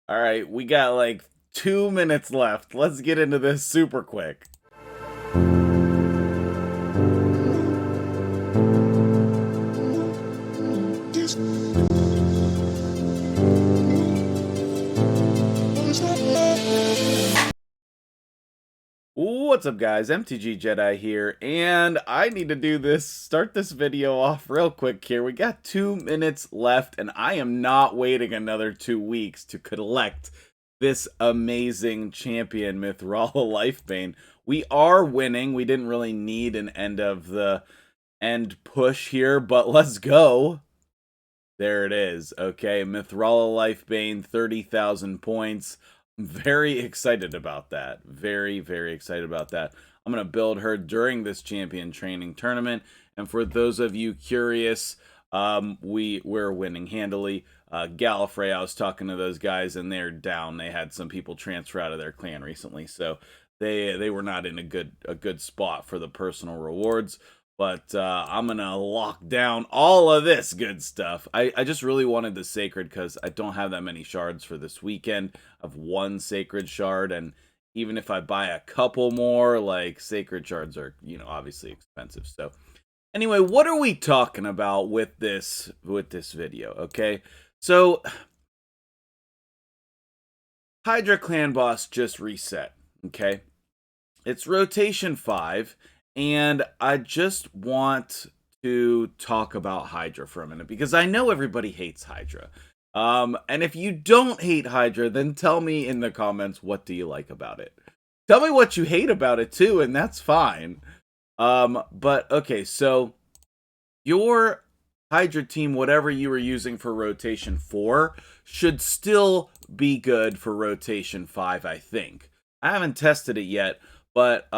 All right, we got like 2 minutes left. Let's get into this super quick. What's up, guys? MtgJedi here, and I need to start this video off real quick here. We got 2 minutes left, and I am not waiting another 2 weeks to collect this amazing champion, Mithrala Lifebane. We are winning. We didn't really need an end push here, but let's go. There it is. Okay, Mithrala Lifebane, 30,000 points. I'm very excited about that. Very, very excited about that. I'm going to build her during this champion training tournament. And for those of you curious, we're winning handily. Gallifrey, I was talking to those guys, and they're down. They had some people transfer out of their clan recently, so they were not in a good spot for the personal rewards. But I'm going to lock down all of this good stuff. I just really wanted the Sacred because I don't have that many shards for this weekend. I have one Sacred shard, and even if I buy a couple more, like, Sacred shards are, obviously expensive. So anyway, what are we talking about with this video, okay? So Hydra Clan Boss just reset, okay? It's rotation 5, and I just want to talk about Hydra for a minute, because I know everybody hates Hydra. And if you don't hate Hydra, then tell me in the comments, what do you like about it? Tell me what you hate about it too, and that's fine. But okay, so your Hydra team, whatever you were using for rotation 4, should still be good for rotation 5, I think. I haven't tested it yet, but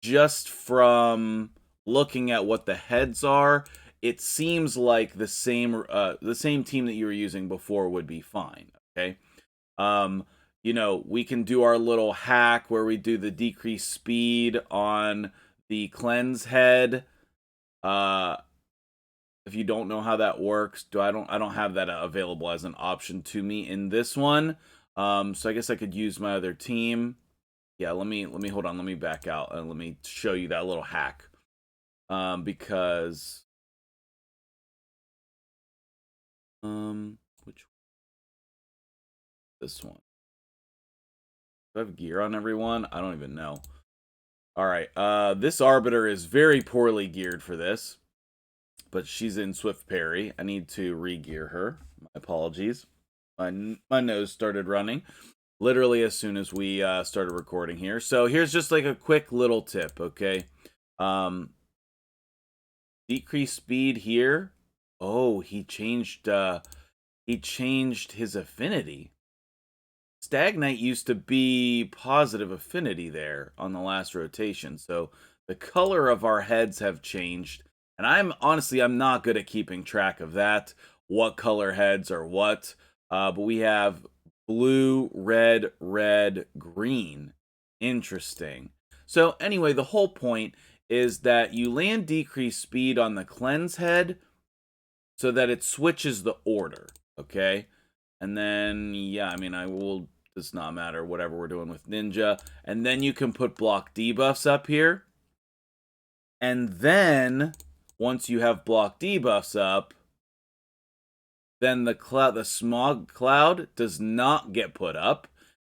just from looking at what the heads are, it seems like the same team that you were using before would be fine. Okay, we can do our little hack where we do the decreased speed on the cleanse head. If you don't know how that works, I don't have that available as an option to me in this one. So I guess I could use my other team. Yeah, let me hold on. Let me back out and let me show you that little hack. Because which this one? Do I have gear on everyone? I don't even know. All right. This Arbiter is very poorly geared for this, but she's in Swift Parry. I need to re-gear her. My apologies. My nose started running literally as soon as we started recording here. So here's just like a quick little tip, okay? Decrease speed here. Oh, he changed his affinity. Stagnite used to be positive affinity there on the last rotation, so the color of our heads have changed. And I'm not good at keeping track of that, what color heads are what. But we have blue, red, green. Interesting. So anyway, the whole point is that you land decreased speed on the cleanse head so that it switches the order, okay? And then, yeah, does not matter, whatever we're doing with Ninja. And then you can put block debuffs up here. And then, once you have block debuffs up, then the smog cloud does not get put up.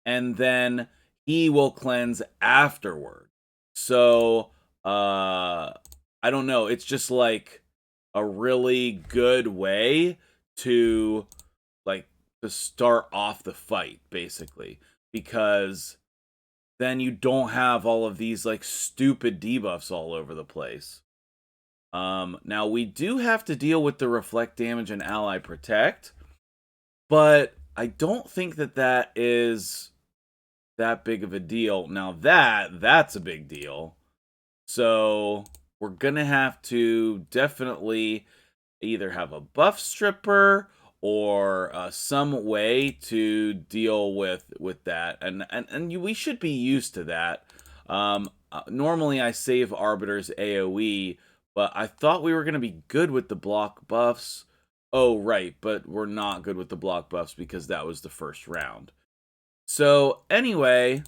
And then he will cleanse afterward. So, I don't know. It's just like a really good way to start off the fight, basically, because then you don't have all of these like stupid debuffs all over the place. Now we do have to deal with the reflect damage and ally protect, but I don't think that is that big of a deal. Now that's a big deal. So we're gonna have to definitely either have a buff stripper or some way to deal with that, and we should be used to that. Normally I save Arbiter's AoE, but I thought we were going to be good with the block buffs. Oh, right, but we're not good with the block buffs because that was the first round. So, anyway,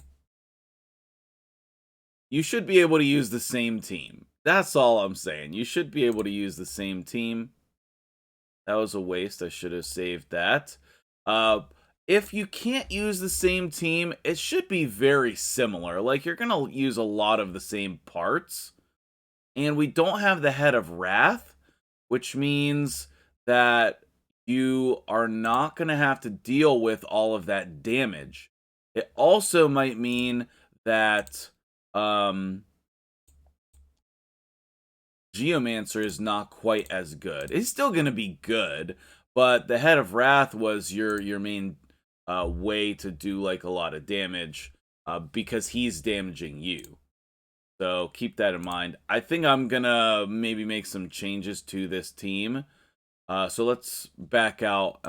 you should be able to use the same team. That's all I'm saying. You should be able to use the same team. That was a waste. I should have saved that. Uh, if you can't use the same team, it should be very similar. Like, you're going to use a lot of the same parts. And we don't have the Head of Wrath, which means that you are not going to have to deal with all of that damage. It also might mean that Geomancer is not quite as good. It's still going to be good, but the Head of Wrath was your main way to do like a lot of damage because he's damaging you. So keep that in mind. I think I'm gonna maybe make some changes to this team. So let's back out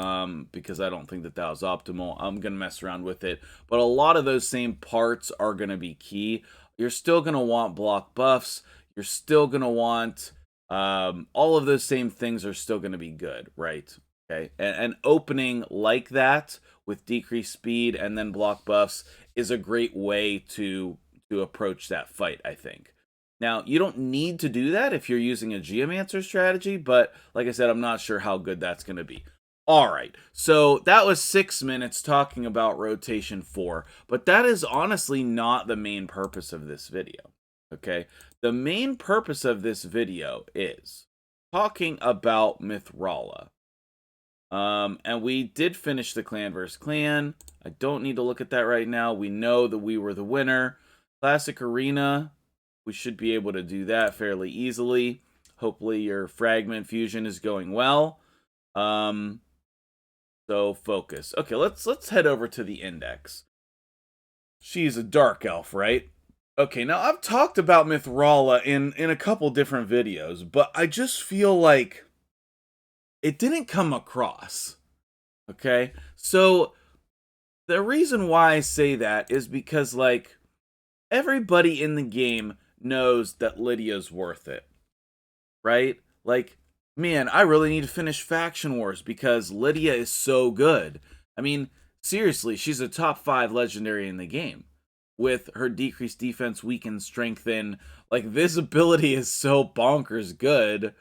because I don't think that was optimal. I'm gonna mess around with it, but a lot of those same parts are gonna be key. You're still gonna want block buffs. You're still gonna want all of those same things are still gonna be good, right? Okay, and opening like that with decreased speed and then block buffs is a great way to approach that fight, I think. Now, you don't need to do that if you're using a Geomancer strategy, but like I said, I'm not sure how good that's going to be. All right, so that was 6 minutes talking about Rotation 4, but that is honestly not the main purpose of this video, okay? The main purpose of this video is talking about Mythrala. And we did finish the clan versus clan. I don't need to look at that right now. We know that we were the winner. Classic Arena, we should be able to do that fairly easily. Hopefully your fragment fusion is going well. So focus. Okay, let's head over to the index. She's a dark elf, right? Okay, now I've talked about Mythrala in a couple different videos, but I just feel like it didn't come across. Okay? So the reason why I say that is because like everybody in the game knows that Lydia's worth it, right? Like, man, I really need to finish Faction Wars because Lydia is so good. I mean, seriously, she's a top 5 legendary in the game. With her decreased defense, weakened, strengthen. Like, this ability is so bonkers good.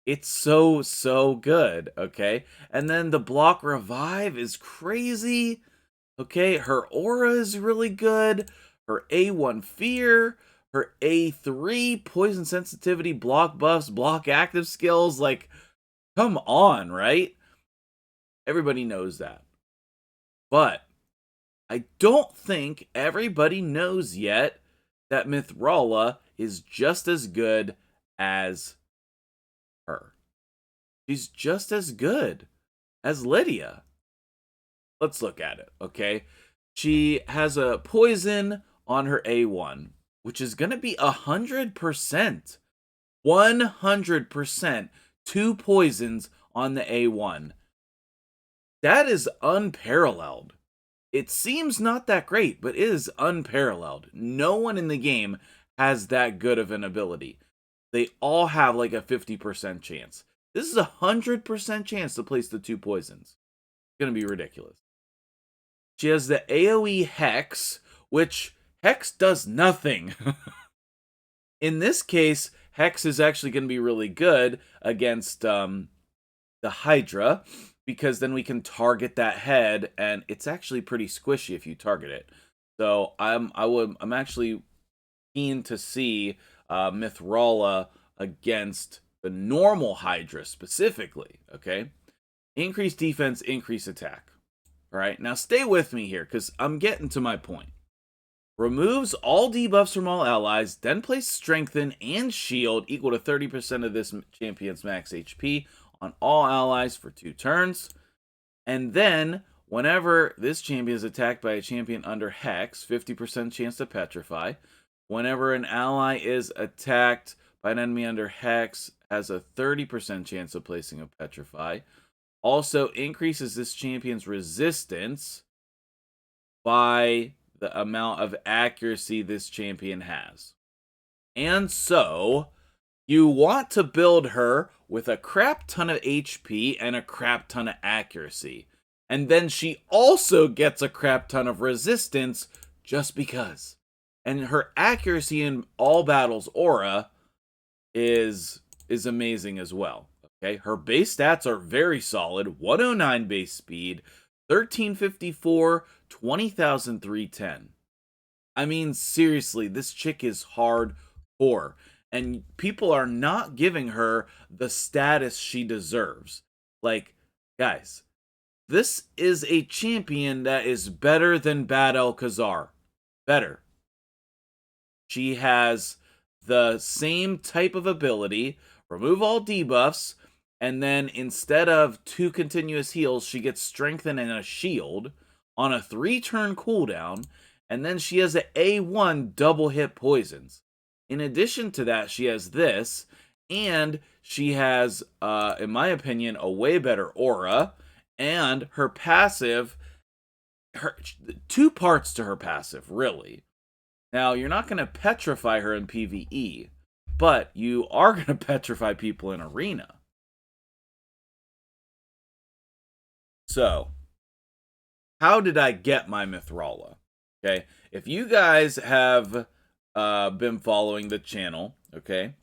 It's so good, okay? And then the block revive is crazy. Okay, her aura is really good. Her A1 fear, her A3 poison sensitivity, block buffs, block active skills. Like, come on, right? Everybody knows that. But I don't think everybody knows yet that Mythrala is just as good as her. She's just as good as Lydia. Let's look at it, okay? She has a poison on her A1, which is going to be 100%. 100% 2 poisons on the A1. That is unparalleled. It seems not that great, but it is unparalleled. No one in the game has that good of an ability. They all have like a 50% chance. This is a 100% chance to place the 2 poisons. It's going to be ridiculous. She has the AoE Hex, which Hex does nothing. In this case, Hex is actually going to be really good against the Hydra, because then we can target that head, and it's actually pretty squishy if you target it. So I'm actually keen to see Mythrala against the normal Hydra specifically. Okay, increase defense, increase attack. All right, now stay with me here because I'm getting to my point. Removes all debuffs from all allies, then place Strengthen and Shield equal to 30% of this champion's max HP on all allies for 2 turns. And then, whenever this champion is attacked by a champion under Hex, 50% chance to petrify. Whenever an ally is attacked by an enemy under Hex, has a 30% chance of placing a petrify. Also increases this champion's resistance by the amount of accuracy this champion has. And so, You want to build her with a crap ton of HP and a crap ton of accuracy. And then she also gets a crap ton of resistance just because. And her accuracy in all battles aura is amazing as well. Okay, her base stats are very solid. 109 base speed, 1354, 20,310. I mean, seriously, this chick is hardcore. And people are not giving her the status she deserves. Like, guys, this is a champion that is better than Bad Alcazar. Better. She has the same type of ability, remove all debuffs, and then instead of 2 continuous heals, she gets strengthened and a shield on a 3-turn cooldown, and then she has an A1 double hit poisons. In addition to that, she has this, and she has, in my opinion, a way better aura, and her passive, 2 parts to her passive, really. Now, you're not going to petrify her in PvE, but you are going to petrify people in Arena. So, how did I get my Mithrala? Okay, if you guys have been following the channel, okay,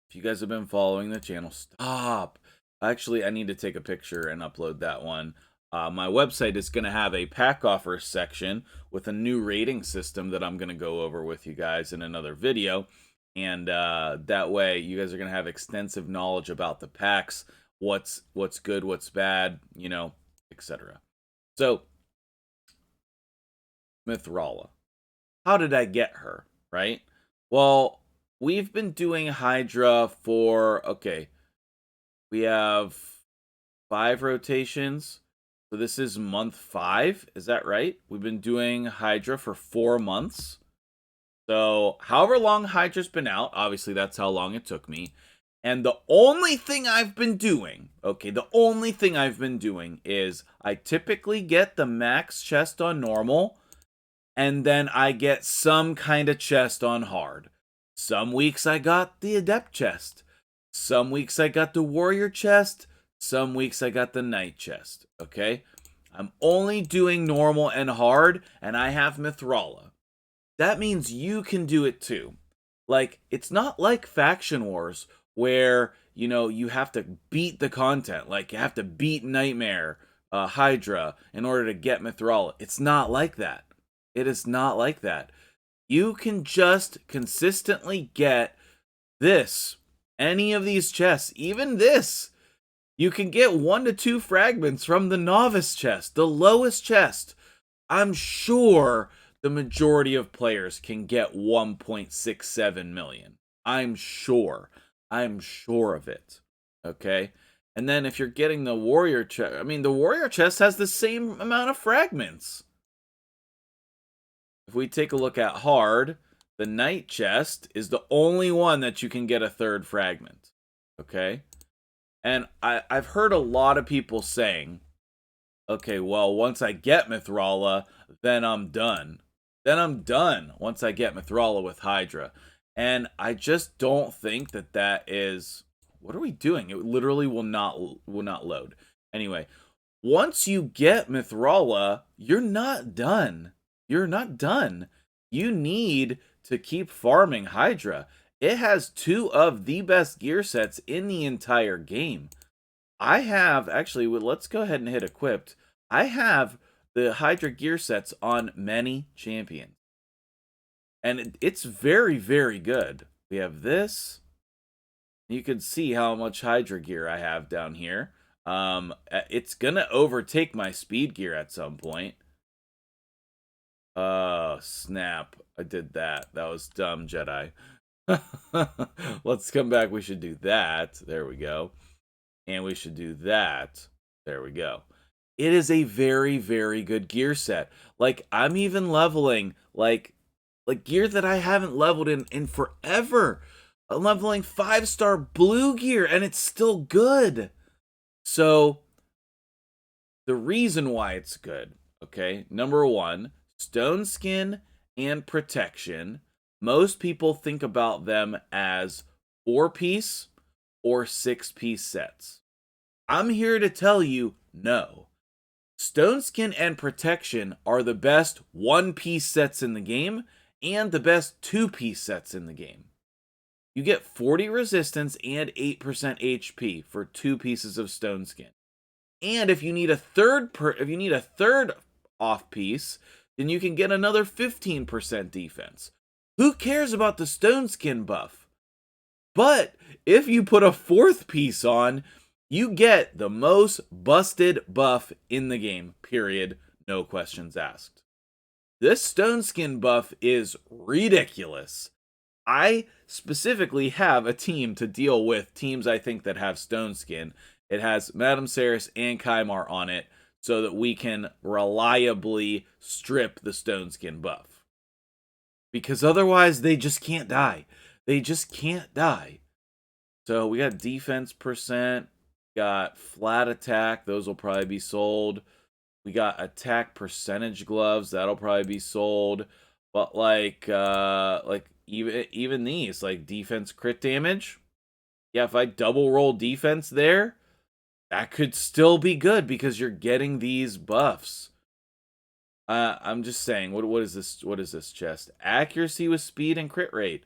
if you guys have been following the channel, stop. Actually, I need to take a picture and upload that one. My website is going to have a pack offers section with a new rating system that I'm going to go over with you guys in another video. And that way, you guys are going to have extensive knowledge about the packs, what's good, what's bad, you know, etc. So, Mithrala. How did I get her, right? Well, we've been doing Hydra for, okay, we have 5 rotations. So this is month 5, is that right? We've been doing Hydra for 4 months. So however long Hydra's been out, obviously that's how long it took me. And the only thing I've been doing, okay, the only thing I've been doing is I typically get the max chest on normal, and then I get some kind of chest on hard. Some weeks I got the adept chest. Some weeks I got the warrior chest. Some weeks I got the knight chest, okay? I'm only doing normal and hard, and I have Mithrala. That means you can do it too. Like, it's not like Faction Wars, where, you know, you have to beat the content. Like, you have to beat Nightmare, Hydra, in order to get Mithrala. It's not like that. It is not like that. You can just consistently get this. Any of these chests, even this. You can get 1 to 2 fragments from the novice chest, the lowest chest. I'm sure the majority of players can get 1.67 million. I'm sure. I'm sure of it. Okay? And then if you're getting the warrior chest, I mean, the warrior chest has the same amount of fragments. If we take a look at hard, the knight chest is the only one that you can get a 3rd fragment. Okay? And I've heard a lot of people saying, okay, well, once I get Mithrala, then I'm done. Then I'm done once I get Mithrala with Hydra. And I just don't think that that is... What are we doing? It literally will not load. Anyway, once you get Mithrala, you're not done. You're not done. You need to keep farming Hydra. It has 2 of the best gear sets in the entire game. I have, actually, let's go ahead and hit equipped. I have the Hydra gear sets on many champions. And it's very, very good. We have this. You can see how much Hydra gear I have down here. It's going to overtake my speed gear at some point. Oh, snap. I did that. That was dumb, Jedi. Let's come back. We should do that. There we go. And we should do that. There we go. It is a very, very good gear set. Like, I'm even leveling, like gear that I haven't leveled in forever. I'm leveling 5-star blue gear, and it's still good. So, the reason why it's good, okay, number 1, stone skin and protection. Most people think about them as 4-piece or 6-piece sets? I'm here to tell you no. Stone Skin and Protection are the best 1-piece sets in the game and the best 2-piece sets in the game. You get 40 resistance and 8% HP for 2 pieces of Stone Skin. And if you need a third off piece, then you can get another 15% defense. Who cares about the Stone Skin buff? But if you put a 4th piece on, you get the most busted buff in the game, period. No questions asked. This Stone Skin buff is ridiculous. I specifically have a team to deal with teams I think that have Stone Skin. It has Madame Ceres and Kymar on it so that we can reliably strip the Stone Skin buff. Because otherwise, they just can't die. They just can't die. So we got defense percent, got flat attack. Those will probably be sold. We got attack percentage gloves. That'll probably be sold. But even these, like defense crit damage. Yeah, if I double roll defense there, that could still be good because you're getting these buffs. I'm just saying, what is this? What is this chest? Accuracy with speed and crit rate.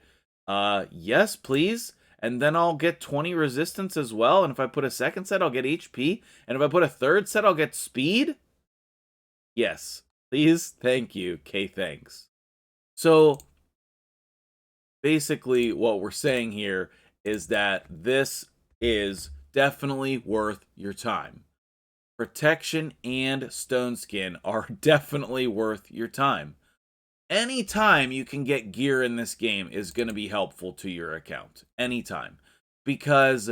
Yes, please. And then I'll get 20 resistance as well. And if I put a second set, I'll get HP. And if I put a third set, I'll get speed. Yes, please. Thank you. Okay, thanks. So basically what we're saying here is that this is definitely worth your time. Protection and Stone Skin are definitely worth your time. Anytime you can get gear in this game is going to be helpful to your account. Anytime. Because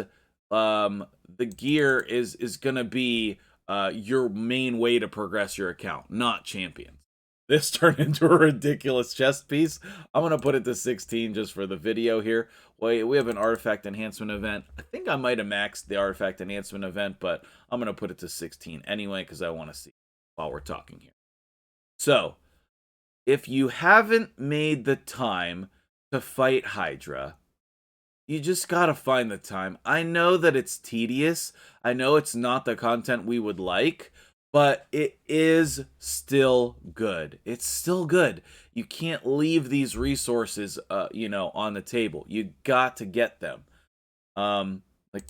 the gear is going to be your main way to progress your account, not champions. This turned into a ridiculous chest piece. I'm going to put it to 16 just for the video here. Wait, we have an artifact enhancement event. I think I might have maxed the artifact enhancement event, but I'm going to put it to 16 anyway because I want to see while we're talking here. So, if you haven't made the time to fight Hydra, you just gotta find the time. I know that it's tedious. I know it's not the content we would like, but it is still good. It's still good. You can't leave these resources, on the table. You got to get them.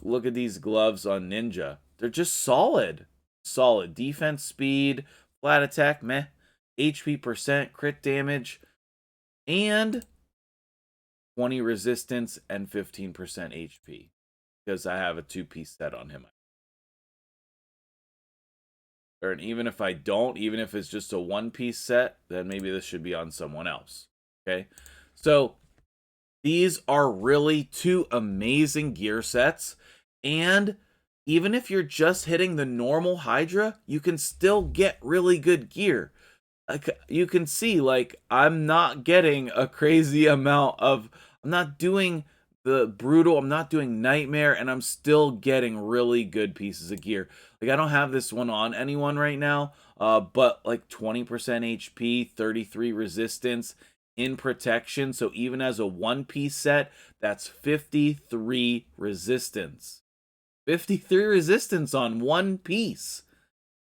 Look at these gloves on Ninja. They're just solid. Solid. Defense, speed, flat attack, meh. HP percent, crit damage, and 20 resistance and 15% HP. Because I have a 2-piece set on him. Or even if I don't, even if it's just a 1-piece set, then maybe this should be on someone else. Okay? So, these are really 2 amazing gear sets. And even if you're just hitting the normal Hydra, you can still get really good gear. You can see, I'm not getting a crazy amount of... I'm not doing the brutal, I'm not doing nightmare, and I'm still getting really good pieces of gear. I don't have this one on anyone right now, but 20% HP, 33 resistance in protection. So even as a 1-piece set, that's 53 resistance. 53 resistance on 1 piece.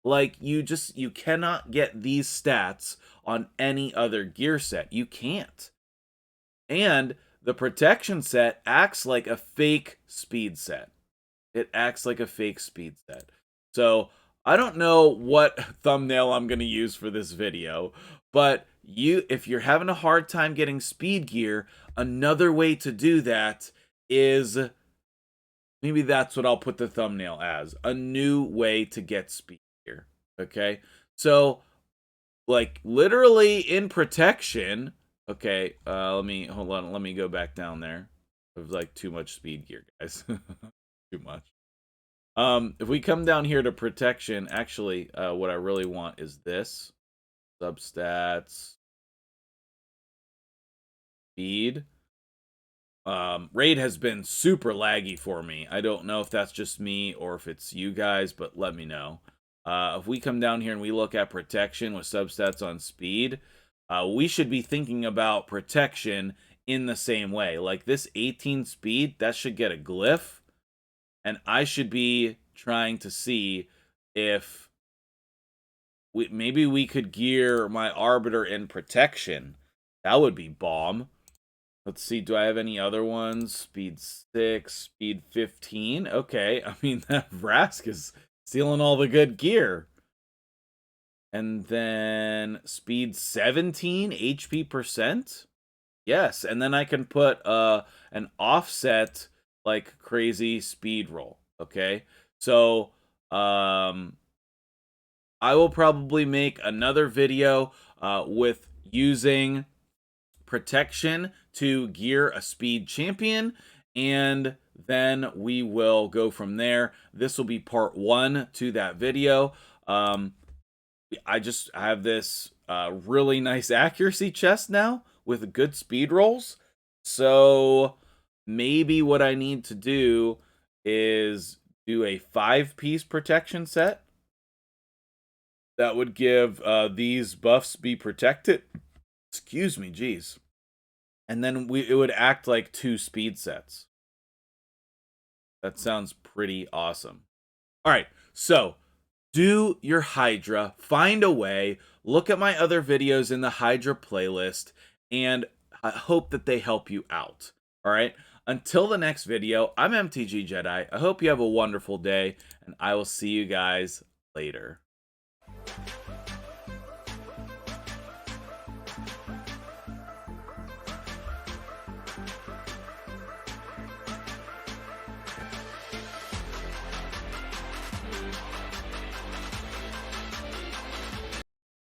You cannot get these stats on any other gear set. You can't. And the protection set acts like a fake speed set. It acts like a fake speed set. So, I don't know what thumbnail I'm going to use for this video, but if you're having a hard time getting speed gear, another way to do that is... maybe that's what I'll put the thumbnail as. A new way to get speed gear. Okay? So, literally in protection... okay, let me go back down there. There's too much speed gear, guys. Too much. If we come down here to protection, actually, what I really want is this. Substats. Speed. Raid has been super laggy for me. I don't know if that's just me or if it's you guys, but let me know. If we come down here and we look at protection with substats on speed, we should be thinking about protection in the same way. Like this 18 speed, that should get a glyph. And I should be trying to see if maybe we could gear my Arbiter in protection. That would be bomb. Let's see, do I have any other ones? Speed 6, speed 15. Okay, I mean, that Vrask is stealing all the good gear. And then speed 17, HP percent. Yes, and then I can put an offset like crazy speed roll. Okay, so I will probably make another video with using protection to gear a speed champion, and then we will go from there. This will be part 1 to that video. I just have this really nice accuracy chest now with good speed rolls. So maybe what I need to do is do a 5-piece protection set that would give these buffs be protected. Excuse me, geez. And then it would act like 2 speed sets. That sounds pretty awesome. All right, so do your Hydra, find a way, look at my other videos in the Hydra playlist, and I hope that they help you out. All right, until the next video, I'm MtgJedi. I hope you have a wonderful day, and I will see you guys later.